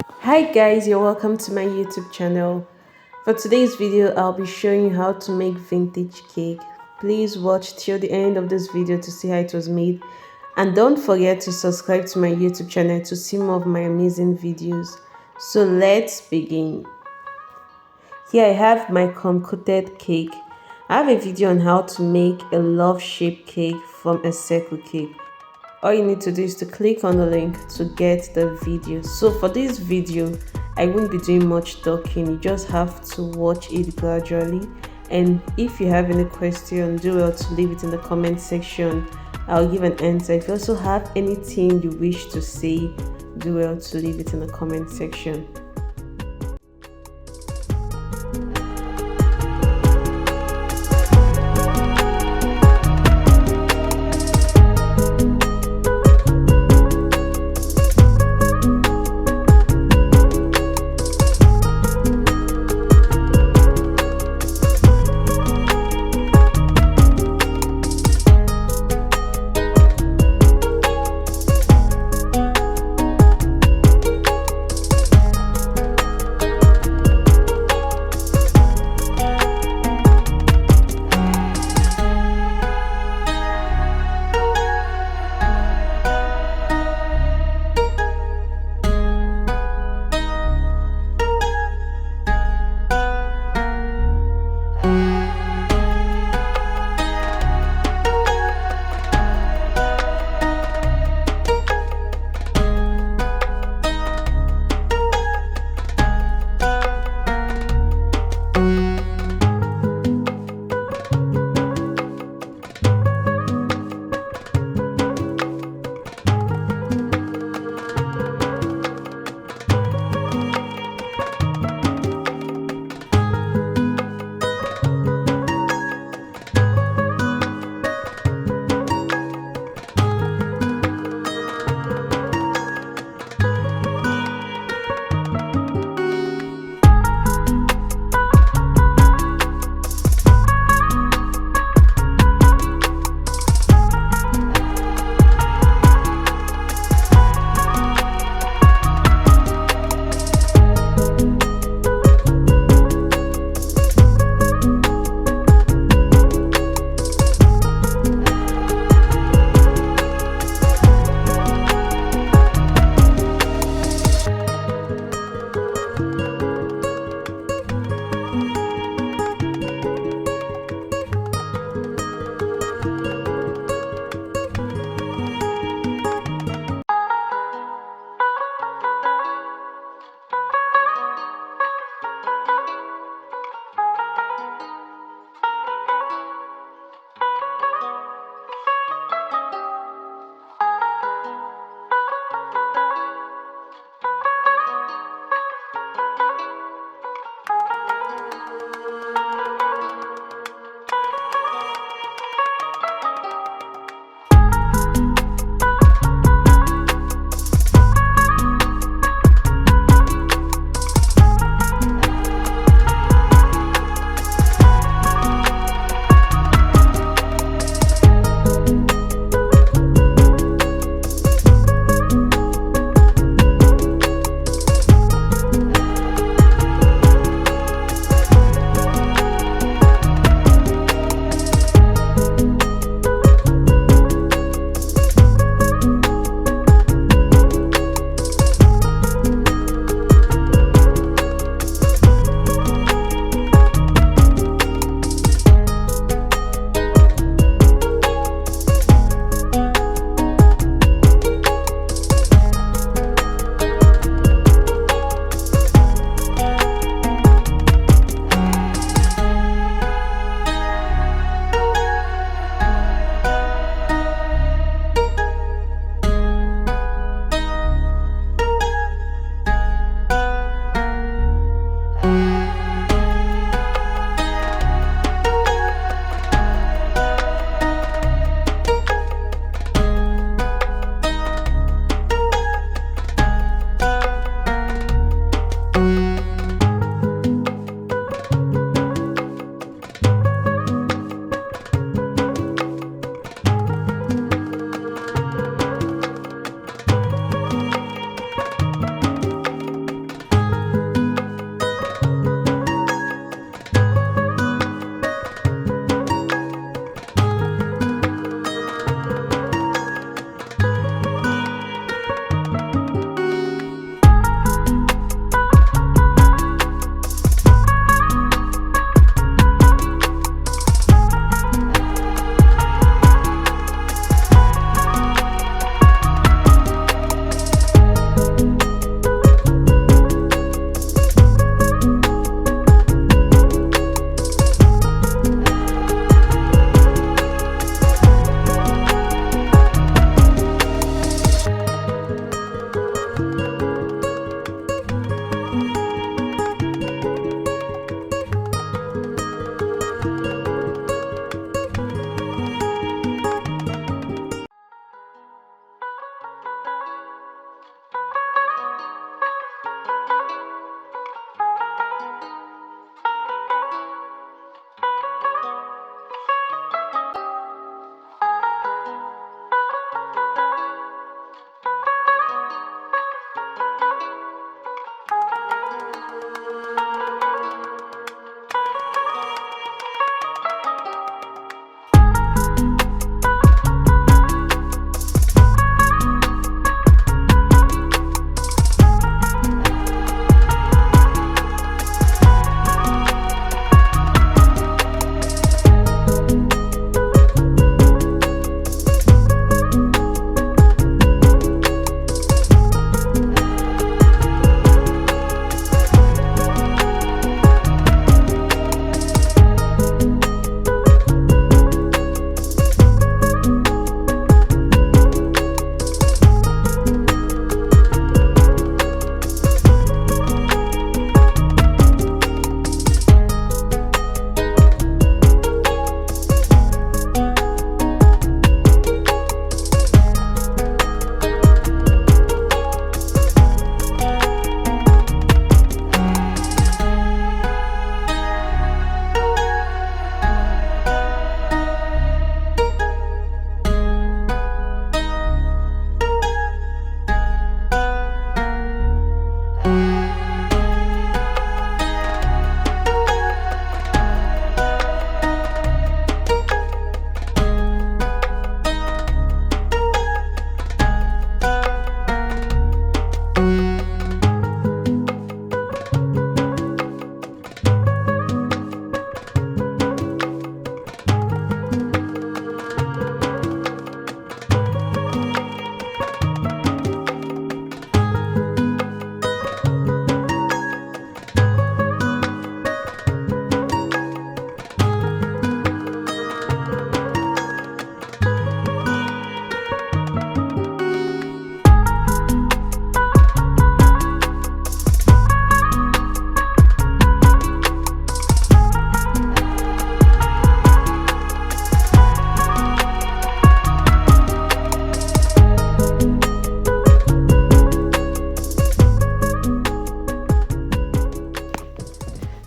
Hi guys, you're welcome to my YouTube channel. For today's video, I'll be showing you how to make vintage cake. Please watch till the end of this video to see how it was made. And don't forget to subscribe to my YouTube channel to see more of my amazing videos. So let's begin. Here I have my crumb-coated cake. I have a video on how to make a love-shaped cake from a circle cake. All you need to do is to click on the link to get the video. So for this video, I won't be doing much talking. You just have to watch it gradually. And if you have any question, do well to leave it in the comment section. I'll give an answer. If you also have anything you wish to say, do well to leave it in the comment section.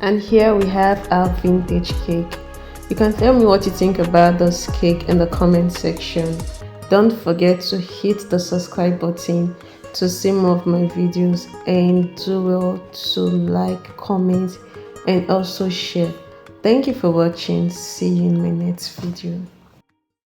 And here we have our vintage cake. You can tell me what you think about this cake in the comment section. Don't forget to hit the subscribe button to see more of my videos, and do well to like, comment, and also share. Thank you for watching. See you in my next video.